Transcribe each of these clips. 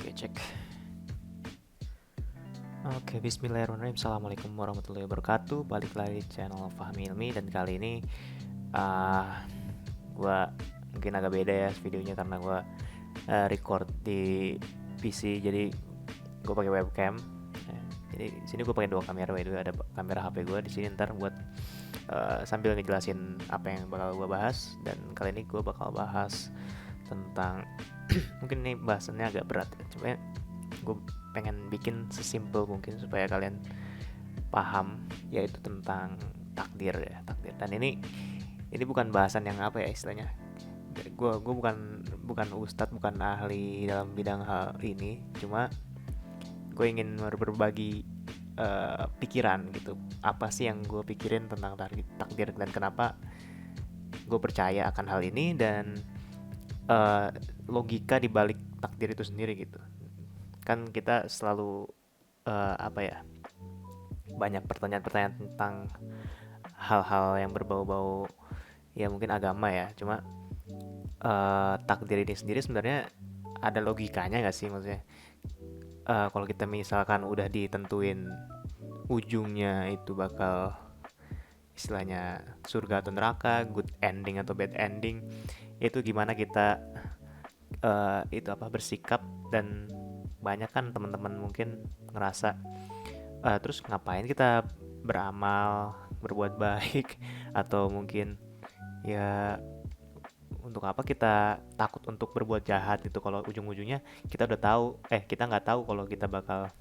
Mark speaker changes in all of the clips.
Speaker 1: Oke, cek. Oke, bismillahirrahmanirrahim. Assalamualaikum warahmatullahi wabarakatuh. Balik lagi di channel Fahmi Ilmi. Dan kali ini uh, gua mungkin agak beda ya videonya karena gua record di PC. Jadi gua pakai webcam. Jadi sini gua pakai dua kamera. By the way, ada kamera HP gua di sini ntar buat sambil ngejelasin apa yang bakal gua bahas. Dan kali ini gua bakal bahas tentang mungkin ini bahasannya agak berat ya. Cuma gue pengen bikin sesimpel mungkin supaya kalian paham, yaitu tentang takdir ya, takdir. Dan ini bukan bahasan yang apa ya istilahnya, gue bukan ustadz, bukan ahli dalam bidang hal ini, cuma gue ingin berbagi pikiran gitu, apa sih yang gue pikirin tentang takdir dan kenapa gue percaya akan hal ini, dan uh, logika dibalik takdir itu sendiri gitu. Kan kita selalu apa ya, banyak pertanyaan-pertanyaan tentang hal-hal yang berbau-bau ya mungkin agama ya. Cuma takdir ini sendiri sebenarnya ada logikanya nggak sih, maksudnya kalau kita misalkan udah ditentuin ujungnya itu bakal istilahnya surga atau neraka, good ending atau bad ending, itu gimana kita itu apa bersikap. Dan banyak kan teman-teman mungkin ngerasa terus ngapain kita beramal, berbuat baik atau mungkin ya untuk apa kita takut untuk berbuat jahat itu kalau ujung-ujungnya kita udah tahu, kita nggak tahu kalau kita bakal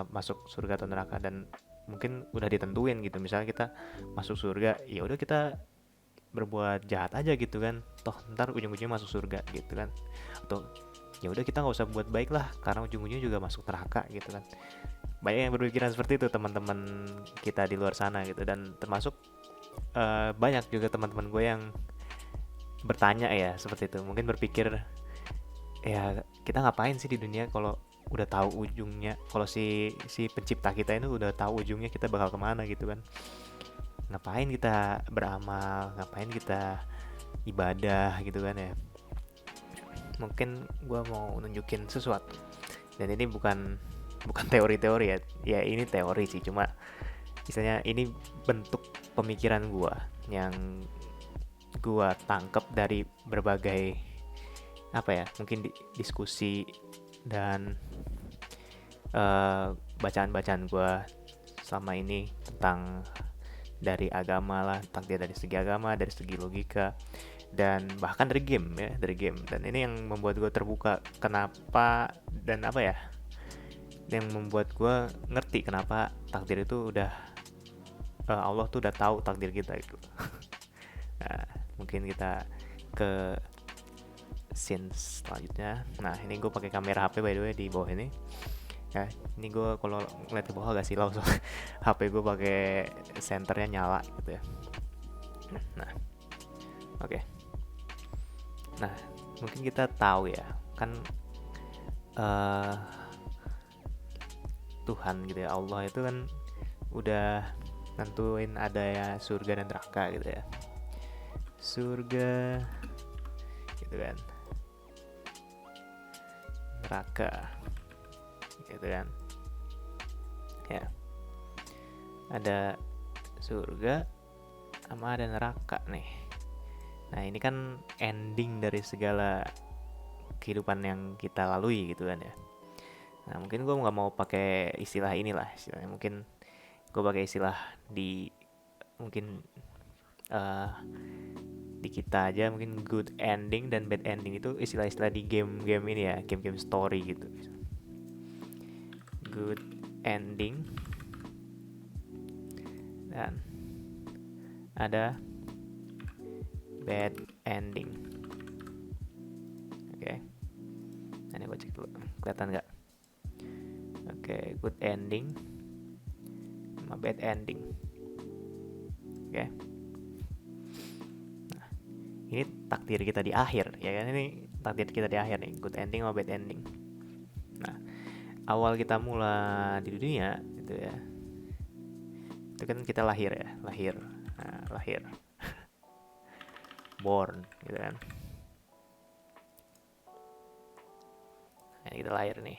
Speaker 1: masuk surga atau neraka. Dan mungkin udah ditentuin gitu, misalnya kita masuk surga, ya udah kita berbuat jahat aja gitu kan, toh ntar ujung-ujungnya masuk surga gitu kan. Atau ya udah kita nggak usah buat baik lah karena ujung-ujungnya juga masuk neraka gitu kan. Banyak yang berpikiran seperti itu teman-teman kita di luar sana gitu. Dan termasuk banyak juga teman-teman gue yang bertanya ya seperti itu, mungkin berpikir ya kita ngapain sih di dunia kalau udah tahu ujungnya, kalau si pencipta kita itu udah tahu ujungnya kita bakal kemana gitu kan. Ngapain kita beramal, ngapain kita ibadah gitu kan ya. Mungkin gue mau nunjukin sesuatu, dan ini bukan teori-teori ya, ya ini teori sih, cuma misalnya ini bentuk pemikiran gue yang gue tangkep dari berbagai apa ya, mungkin diskusi dan bacaan-bacaan gue selama ini tentang dari agama lah, takdir dari segi agama, dari segi logika, dan bahkan dari game ya, dari game. Dan ini yang membuat gue terbuka kenapa, dan apa ya, yang membuat gue ngerti kenapa takdir itu udah Allah tuh udah tahu takdir kita gitu. Nah, mungkin kita ke scene selanjutnya. Nah, ini gue pakai kamera HP by the way di bawah ini. Ya, ini gue kalau ngeliat ke bawah agak silau so HP gue pakai senternya nyala gitu ya. Nah, oke. Okay. Nah, mungkin kita tahu ya, kan uh, Tuhan gitu ya, Allah itu kan udah nentuin ada ya surga dan neraka gitu ya. Surga gitu kan, neraka gitu kan. Ya, ada surga sama ada neraka nih. Nah, ini kan ending dari segala kehidupan yang kita lalui gitu kan ya. Nah, mungkin gue nggak mau pakai istilah inilah, istilahnya mungkin gue pakai istilah di mungkin uh, di kita aja, mungkin good ending dan bad ending itu istilah-istilah di game-game ini ya, game-game story gitu. Good ending dan ada bad ending. Oke, nah, ini gue cek dulu, kelihatan nggak? Oke, good ending sama bad ending. Oke, nah, ini takdir kita di akhir ya kan, ini takdir kita di akhir nih, good ending sama bad ending. Nah, awal kita mula di dunia gitu ya, itu kan kita lahir ya, lahir born gitu kan. kita lahir nih.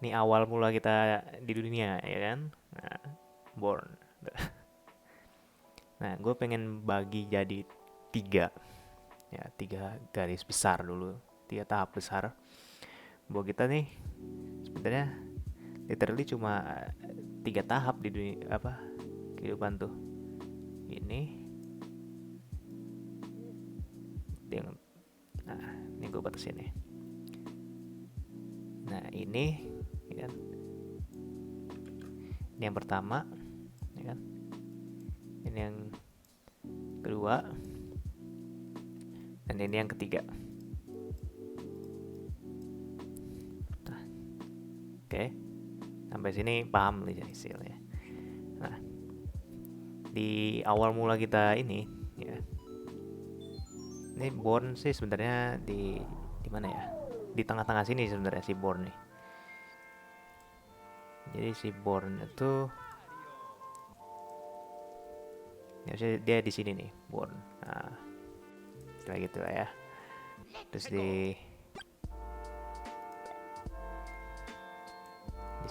Speaker 1: Ini awal mula kita di dunia, ya kan? Nah, born. Nah, gue pengen bagi jadi 3, ya 3 garis besar dulu, 3 tahap besar. Bahwa kita nih sebenarnya literally cuma 3 tahap di dunia kehidupan tuh. Nah ini gue batasin nih. Nah ini, ya kan? Ini yang pertama, ya kan? Ini yang kedua, dan ini yang ketiga. Nah, oke, sampai sini paham nih istilahnya. Nah, di awal mula kita ini, ya, ini born sih sebenarnya di mana ya? Di tengah-tengah sini sebenarnya si born nih. Jadi si born itu ya dia di sini nih, born. Nah, kayak gitu lah ya. Terus di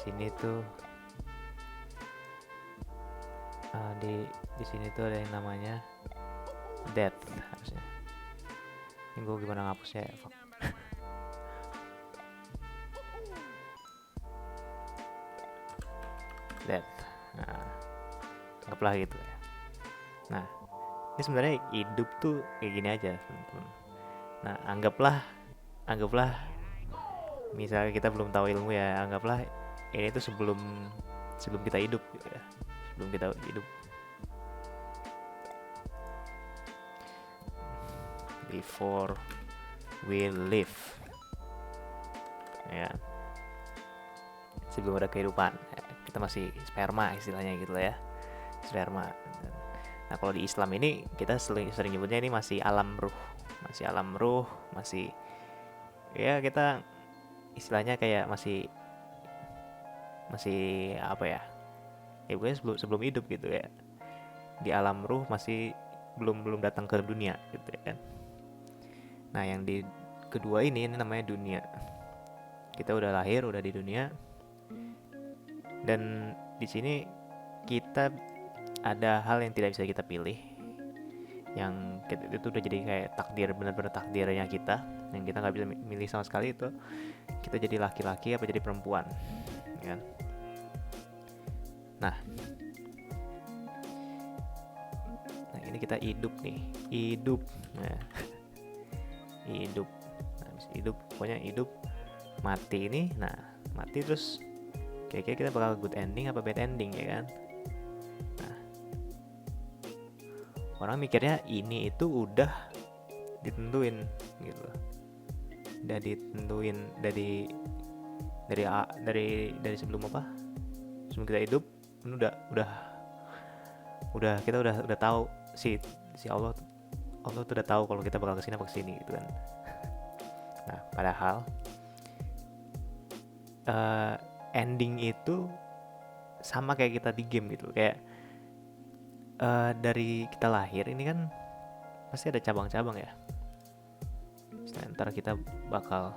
Speaker 1: sini tuh di sini tuh ada yang namanya death harusnya. Ini gue gimana ngapusnya ya? Fuck. Death. Nah, anggaplah gitu ya. Nah, ini sebenarnya hidup tuh kayak gini aja, teman-teman. Nah, anggaplah misalnya kita belum tahu ilmu ya, anggaplah ini tuh sebelum kita hidup gitu ya. Sebelum kita hidup. Before we live. Ya. Sebelum ada kehidupan. Kita masih sperma istilahnya gitu ya. Sperma. Nah, kalau di Islam ini kita sering nyebutnya ini masih alam ruh. Masih ya kita istilahnya kayak masih apa ya? Ya pokoknya sebelum hidup gitu ya. Di alam ruh masih belum datang ke dunia gitu ya kan. Nah, yang di kedua ini namanya dunia. Kita udah lahir, udah di dunia. Dan di sini kita ada hal yang tidak bisa kita pilih. Yang itu udah jadi kayak takdir, benar-benar takdirnya kita. Yang kita nggak bisa milih sama sekali itu. Kita jadi laki-laki apa jadi perempuan, ya kan? Nah, ini kita hidup nih, hidup. Nah, hidup. Nah, hidup, pokoknya hidup, mati ini. Nah, mati terus kira-kira kita bakal good ending apa bad ending, ya kan? Nah, orang mikirnya ini itu udah ditentuin gitu, udah ditentuin dari sebelum kita hidup. Udah kita udah tahu si Allah tuh udah tahu kalau kita bakal kesini apa kesini gitu kan. Nah, padahal ending itu sama kayak kita di game gitu. Kayak dari kita lahir ini kan pasti ada cabang-cabang ya. Ntar kita bakal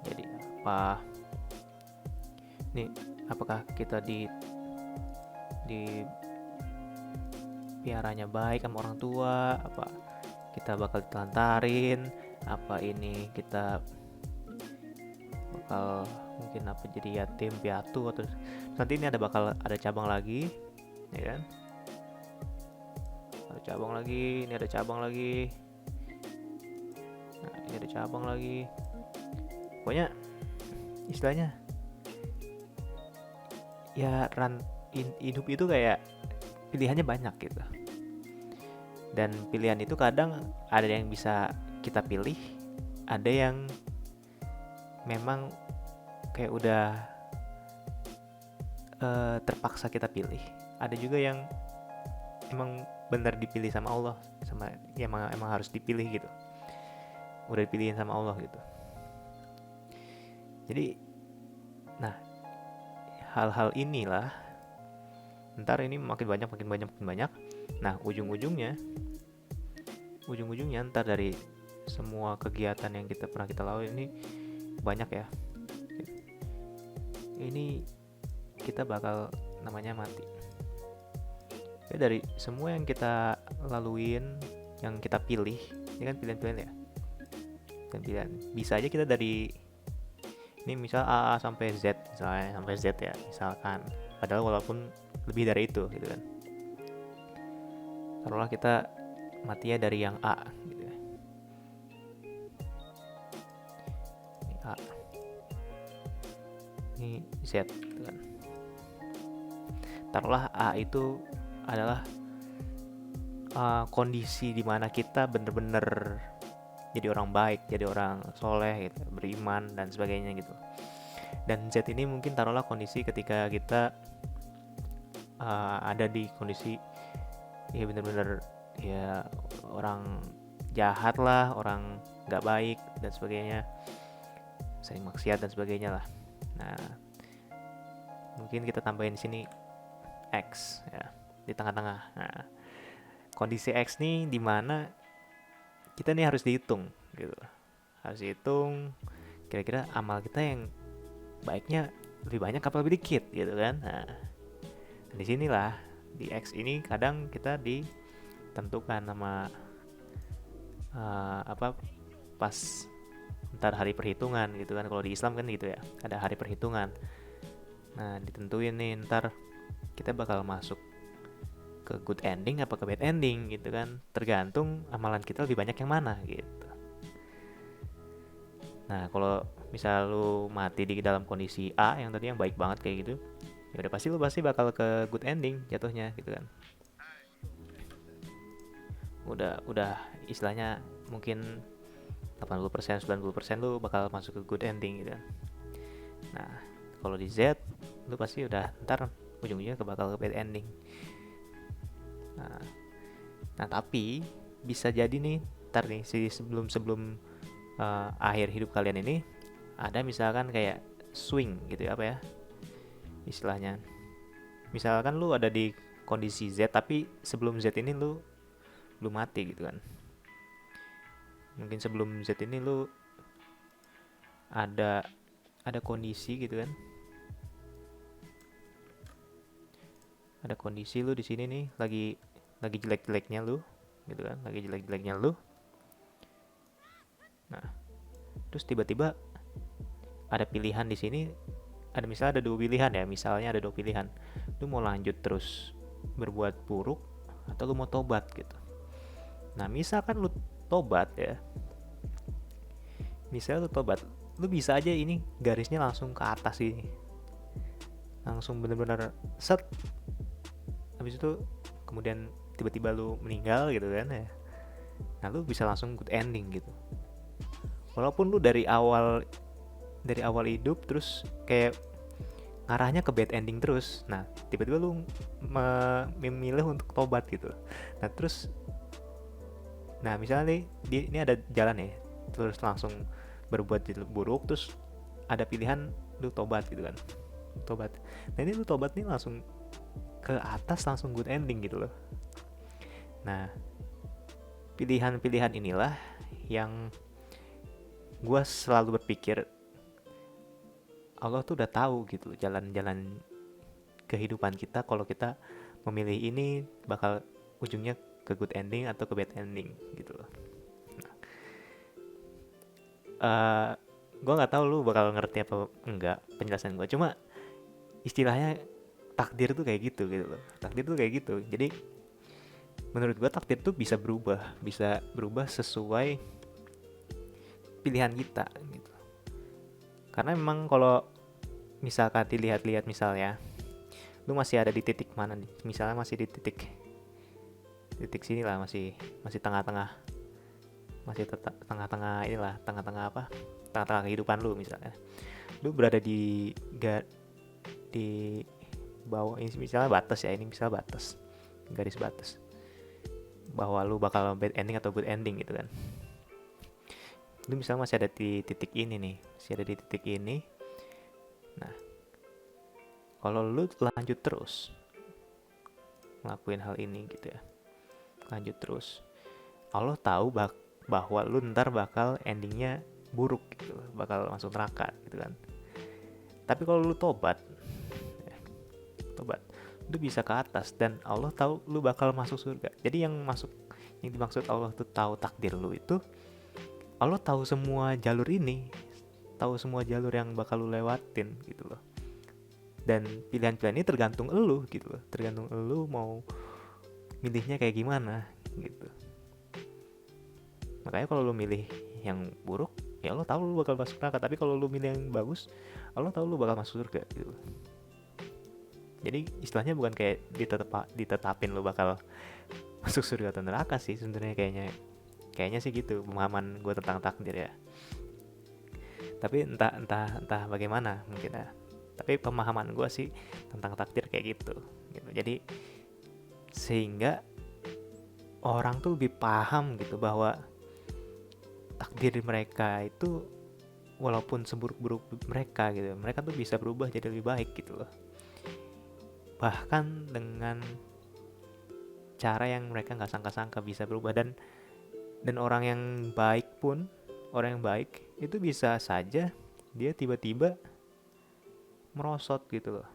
Speaker 1: jadi apa? Nih, apakah kita di piaranya baik sama orang tua, apa kita bakal ditelantarin, apa ini kita bakal mungkin apa jadi yatim piatu, atau nanti ini bakal ada cabang lagi, ya kan? Ada cabang lagi, ini ada cabang lagi. Nah, ini ada cabang lagi. Pokoknya istilahnya ya hidup itu kayak pilihannya banyak gitu. Dan pilihan itu kadang ada yang bisa kita pilih, ada yang memang kayak udah terpaksa kita pilih. Ada juga yang emang benar dipilih sama Allah, sama ya emang harus dipilih gitu. Udah dipilihin sama Allah gitu. Jadi, nah, hal-hal inilah ntar ini makin banyak. Nah, ujung-ujungnya ntar dari semua kegiatan yang kita lalui ini banyak ya, ini kita bakal namanya mati ya. Dari semua yang kita laluin, yang kita pilih, ini kan pilihan-pilihan ya, dan pilihan bisa aja kita dari ini misal A sampai Z, misalnya sampai Z ya misalkan, padahal walaupun lebih dari itu gitu kan. Taruhlah kita matinya dari yang A gitu ya. Ini A, ini Z gitu kan. Taruhlah A itu adalah kondisi dimana kita bener-bener jadi orang baik, jadi orang soleh gitu, beriman dan sebagainya gitu. Dan Z ini mungkin taruhlah kondisi ketika kita ada di kondisi ya bener-bener ya orang jahat lah, orang nggak baik dan sebagainya, sering maksiat dan sebagainya lah. Nah, mungkin kita tambahin di sini X ya di tengah-tengah. Nah, kondisi X nih dimana kita nih harus dihitung gitu, harus dihitung kira-kira amal kita yang baiknya lebih banyak apa lebih dikit gitu kan. Nah, di sinilah di X ini kadang kita ditentukan sama apa pas ntar hari perhitungan gitu kan. Kalau di Islam kan gitu ya, ada hari perhitungan. Nah, ditentuin nih ntar kita bakal masuk ke good ending apa ke bad ending gitu kan, tergantung amalan kita lebih banyak yang mana gitu. Nah, kalau misal lu mati di dalam kondisi A yang tadi yang baik banget kayak gitu, ya udah pasti lu bakal ke good ending jatuhnya gitu kan. Udah istilahnya mungkin 80% 90% lu bakal masuk ke good ending gitu kan. Nah, kalau di Z lu pasti udah ntar ujung-ujungnya bakal ke bad ending. Nah, tapi bisa jadi nih ntar nih sebelum akhir hidup kalian ini ada misalkan kayak swing gitu ya, apa ya istilahnya. Misalkan lu ada di kondisi Z tapi sebelum Z ini lu mati gitu kan. Mungkin sebelum Z ini lu ada kondisi gitu kan. Ada kondisi lu di sini nih lagi jelek-jeleknya lu gitu kan, lagi jelek-jeleknya lu. Nah, terus tiba-tiba ada pilihan di sini, ada misalnya ada dua pilihan ya, misalnya ada dua pilihan. Lu mau lanjut terus berbuat buruk atau lu mau tobat gitu. Nah, misalkan lu tobat ya. Misalnya lu tobat, lu bisa aja ini garisnya langsung ke atas ini. Langsung bener-bener set. Habis itu kemudian tiba-tiba lu meninggal gitu kan ya. Nah, lu bisa langsung good ending gitu. Walaupun lu dari awal hidup terus kayak ngarahnya ke bad ending terus. Nah, tiba-tiba lu memilih untuk tobat gitu. Nah, misalnya nih ini ada jalan ya, terus langsung berbuat buruk, terus ada pilihan lu tobat gitu kan. Tobat. Nah, ini lu tobat nih langsung ke atas, langsung good ending gitu loh. Nah, pilihan-pilihan inilah yang gue selalu berpikir Allah tuh udah tahu gitu jalan-jalan kehidupan kita. Kalau kita memilih ini bakal ujungnya ke good ending atau ke bad ending gitu loh. Gue nggak tahu lu bakal ngerti apa enggak penjelasan gue. Cuma istilahnya takdir tuh kayak gitu loh. Takdir tuh kayak gitu. Jadi menurut gue takdir tuh bisa berubah sesuai pilihan kita gitu. Karena memang kalau misalkan dilihat-lihat misalnya lu masih ada di titik mana nih, misalnya masih di titik sini lah, masih tengah-tengah, masih tengah-tengah inilah, tengah-tengah kehidupan lu. Misalnya lu berada di bawah ini, misalnya batas ya, ini misalnya batas, garis batas bahwa lu bakal bad ending atau good ending gitu kan. Lu misalnya masih ada di titik ini nih, nah kalau lu lanjut terus ngelakuin hal ini gitu ya, lanjut terus, Allah tahu bahwa lu ntar bakal endingnya buruk gitu, bakal masuk neraka gitu kan. Tapi kalau lu tobat, lu bisa ke atas dan Allah tahu lu bakal masuk surga. Jadi yang dimaksud Allah tuh tahu takdir lu itu, Allah tahu semua jalur ini, tahu semua jalur yang bakal lu lewatin gitu loh. Dan pilihan-pilihan ini tergantung elu gitu loh, tergantung elu mau milihnya kayak gimana gitu. Makanya kalau lu milih yang buruk, ya Allah tahu lu bakal masuk neraka. Tapi kalau lu milih yang bagus, Allah tahu lu bakal masuk surga gitu. Jadi istilahnya bukan kayak ditetapin lu bakal masuk surga atau neraka sih sebenarnya, kayaknya sih gitu pemahaman gue tentang takdir ya. Tapi entah bagaimana mungkin ya. Tapi pemahaman gue sih tentang takdir kayak gitu. Jadi sehingga orang tuh lebih paham gitu bahwa takdir mereka itu walaupun seburuk-buruk mereka gitu, mereka tuh bisa berubah jadi lebih baik gitu loh. Bahkan dengan cara yang mereka nggak sangka-sangka bisa berubah. Dan orang yang baik pun, orang yang baik itu bisa saja dia tiba-tiba merosot gitu loh,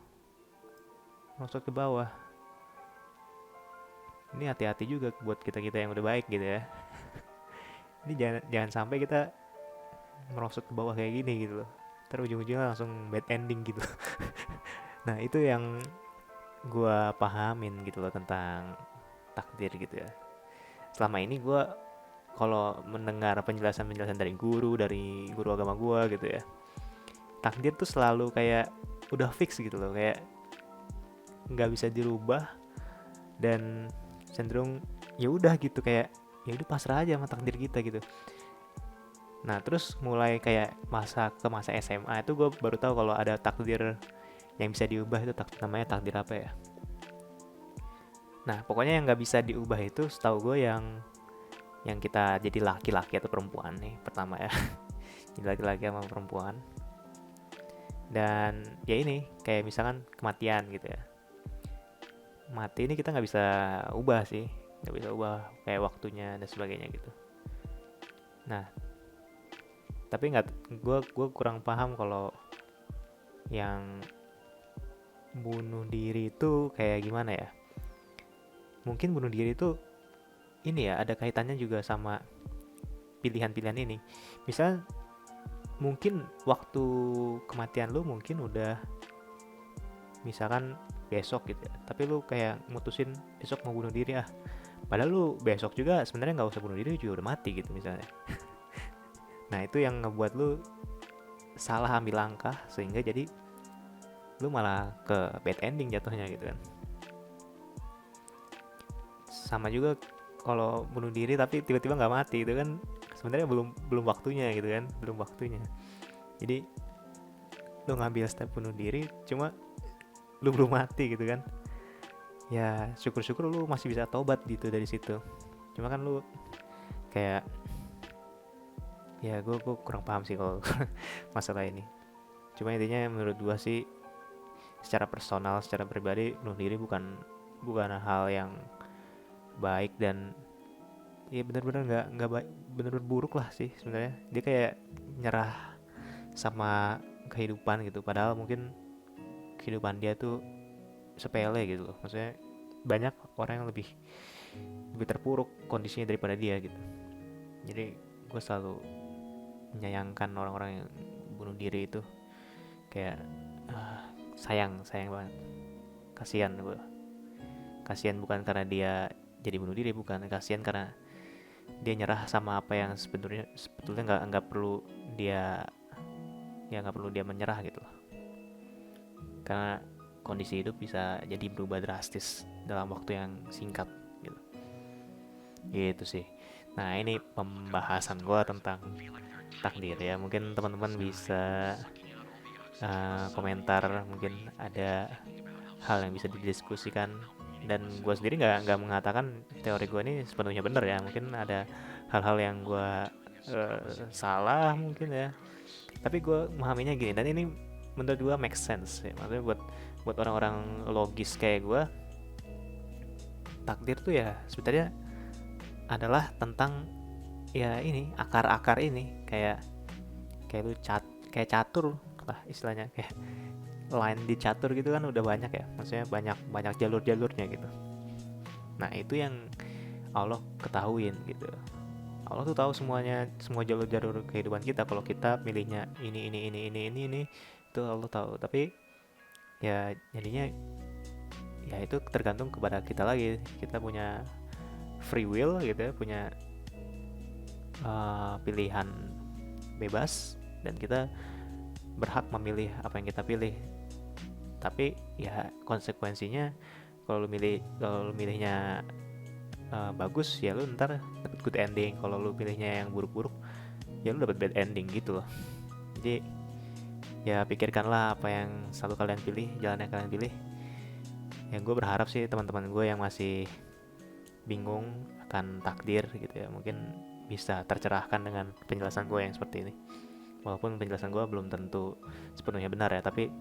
Speaker 1: merosot ke bawah. Ini hati-hati juga buat kita yang udah baik gitu ya. Ini jangan sampai kita merosot ke bawah kayak gini gitu loh, ntar ujung-ujungnya langsung bad ending gitu. Nah itu yang gue pahamin gitu loh tentang takdir gitu ya. Selama ini gue kalau mendengar penjelasan dari guru agama gue gitu ya, takdir tuh selalu kayak udah fix gitu loh, kayak nggak bisa dirubah dan cenderung ya udah gitu, kayak ya udah pasrah aja sama takdir kita gitu. Nah terus mulai kayak masa SMA itu gue baru tahu kalau ada takdir yang bisa diubah, itu namanya takdir apa ya. Nah pokoknya yang nggak bisa diubah itu setahu gue yang kita jadi laki-laki atau perempuan nih pertama ya. Jadi laki-laki sama perempuan. Dan ya ini kayak misalkan kematian gitu ya, mati ini kita nggak bisa ubah sih, nggak bisa ubah kayak waktunya dan sebagainya gitu. Nah tapi gue kurang paham kalau yang bunuh diri itu kayak gimana ya. Mungkin bunuh diri itu ini ya, ada kaitannya juga sama pilihan-pilihan ini. Misal mungkin waktu kematian lu mungkin udah misalkan besok gitu ya, tapi lu kayak mutusin besok mau bunuh diri padahal lu besok juga sebenarnya nggak usah bunuh diri, juga udah mati gitu misalnya. Nah itu yang ngebuat lu salah ambil langkah sehingga jadi lu malah ke bad ending jatuhnya gitu kan. Sama juga kalau bunuh diri tapi tiba-tiba nggak mati, itu kan sebenarnya belum waktunya gitu kan, belum waktunya. Jadi lu ngambil step bunuh diri cuma lu belum mati gitu kan. Ya syukur-syukur lu masih bisa tobat gitu dari situ. Cuma kan lu kayak ya gue kurang paham sih kalau masalah ini. Cuma intinya menurut gue sih secara personal, secara pribadi bunuh diri bukan hal yang baik dan ya benar-benar nggak baik, benar-benar buruk lah sih sebenarnya. Dia kayak nyerah sama kehidupan gitu, padahal mungkin kehidupan dia tuh sepele gitu loh. Maksudnya banyak orang yang lebih terpuruk kondisinya daripada dia gitu. Jadi gue selalu menyayangkan orang-orang yang bunuh diri itu, kayak sayang banget, kasihan bukan karena dia jadi bunuh diri, bukan, kasihan karena dia nyerah sama apa yang sebetulnya nggak perlu dia, ya nggak perlu dia menyerah gitu loh. Karena kondisi hidup bisa jadi berubah drastis dalam waktu yang singkat gitu. Gitu sih. Nah ini pembahasan gue tentang takdir ya. Mungkin teman-teman bisa komentar, mungkin ada hal yang bisa didiskusikan. Dan gue sendiri nggak mengatakan teori gue ini sepenuhnya benar ya. Mungkin ada hal-hal yang gue salah mungkin ya. Tapi gue memahaminya gini, dan ini menurut gue make sense ya. Maksudnya buat orang-orang logis kayak gue, takdir tuh ya sebenarnya adalah tentang ya ini akar-akar ini kayak kayak lu kayak catur lah istilahnya, kayak line di catur gitu kan udah banyak ya, maksudnya banyak banyak jalur-jalurnya gitu. Nah itu yang Allah ketahuin gitu. Allah tuh tahu semuanya, semua jalur-jalur kehidupan kita. Kalau kita milihnya ini itu Allah tahu. Tapi ya jadinya ya itu tergantung kepada kita lagi. Kita punya free will gitu ya, punya pilihan bebas, dan kita berhak memilih apa yang kita pilih. Tapi ya konsekuensinya kalau lu milihnya bagus ya lu ntar dapet good ending. Kalau lu pilihnya yang buruk-buruk ya lu dapet bad ending gitu loh. Jadi ya pikirkanlah apa yang selalu kalian pilih, jalan yang kalian pilih. Yang gue berharap sih teman-teman gue yang masih bingung akan takdir gitu ya, mungkin bisa tercerahkan dengan penjelasan gue yang seperti ini. Walaupun penjelasan gue belum tentu sepenuhnya benar ya, tapi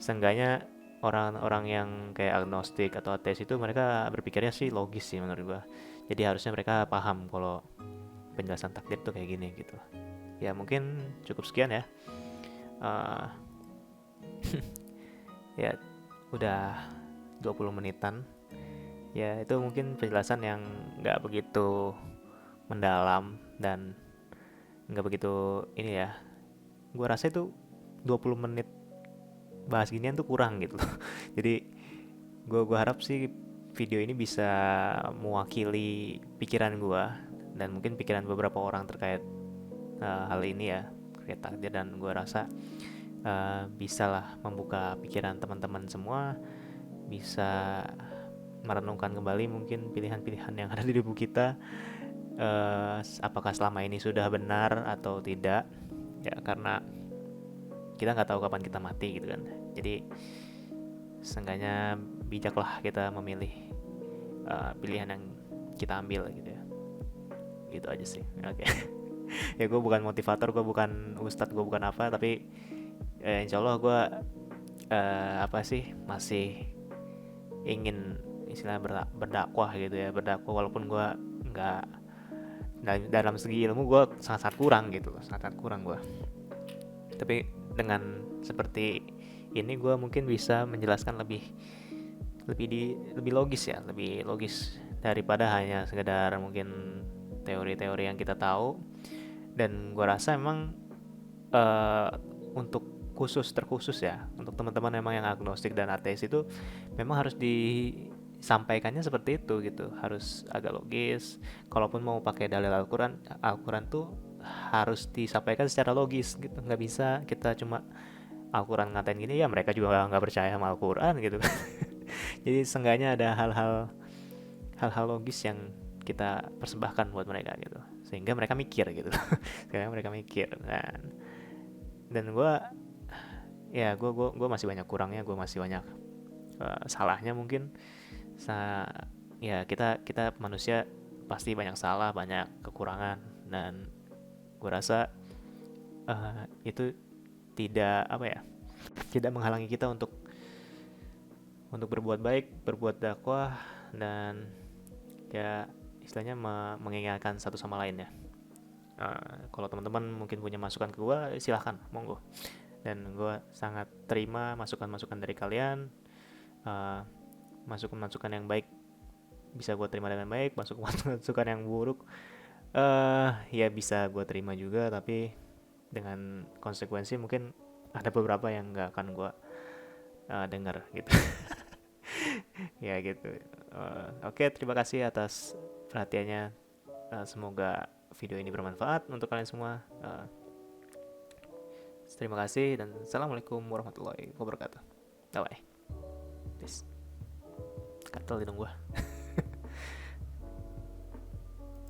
Speaker 1: seenggaknya orang-orang yang kayak agnostik atau ateis itu mereka berpikirnya sih logis sih menurut gue. Jadi harusnya mereka paham kalau penjelasan takdir tuh kayak gini gitu. Ya mungkin cukup sekian ya. Uh, ya udah 20 menitan. Ya itu mungkin penjelasan yang nggak begitu mendalam dan nggak begitu ini ya. Gue rasa itu 20 menit bahas ginian tuh kurang gitu loh. Jadi gue harap sih video ini bisa mewakili pikiran gue dan mungkin pikiran beberapa orang terkait hal ini ya, terkait takdir. Dan gue rasa bisa lah membuka pikiran teman-teman semua, bisa merenungkan kembali mungkin pilihan-pilihan yang ada di tubuh kita, apakah selama ini sudah benar atau tidak ya, karena kita nggak tahu kapan kita mati gitu kan. Jadi seenggaknya bijaklah kita memilih pilihan yang kita ambil gitu ya. Gitu aja sih. Oke. Ya gue bukan motivator, gue bukan ustadz, gue bukan apa, tapi insya Allah gue apa sih masih ingin istilahnya berdakwah gitu ya, berdakwah walaupun gue nggak dalam segi ilmu gue sangat kurang gitu loh, sangat kurang gue. Tapi dengan seperti ini gue mungkin bisa menjelaskan lebih logis ya, lebih logis daripada hanya sekedar mungkin teori-teori yang kita tahu. Dan gue rasa emang untuk terkhusus ya, untuk teman-teman memang yang agnostik dan ateis itu memang harus disampaikannya seperti itu gitu, harus agak logis. Kalaupun mau pakai dalil Al-Quran tuh harus disampaikan secara logis gitu, nggak bisa kita cuma Al-Quran ngatain gini ya mereka juga nggak percaya sama Al-Quran gitu. Jadi seenggaknya ada hal-hal logis yang kita persembahkan buat mereka gitu, sehingga mereka mikir gitu. Sehingga mereka mikir. Dan gue masih banyak kurangnya, gue masih banyak salahnya mungkin. Ya kita manusia pasti banyak salah, banyak kekurangan, dan gue rasa itu tidak apa ya, tidak menghalangi kita untuk berbuat baik, berbuat dakwah, dan ya istilahnya mengingatkan satu sama lain ya. Kalau teman-teman mungkin punya masukan ke gue, silahkan, monggo. Dan gue sangat terima masukan-masukan dari kalian. Masukan-masukan yang baik bisa gue terima dengan baik, masukan yang buruk ya bisa gue terima juga, tapi dengan konsekuensi mungkin ada beberapa yang nggak akan gue dengar gitu. Ya gitu. Oke, terima kasih atas perhatiannya. Semoga video ini bermanfaat untuk kalian semua. Terima kasih dan assalamualaikum warahmatullahi wabarakatuh. Bye bye. Peace. Katel hidung gua.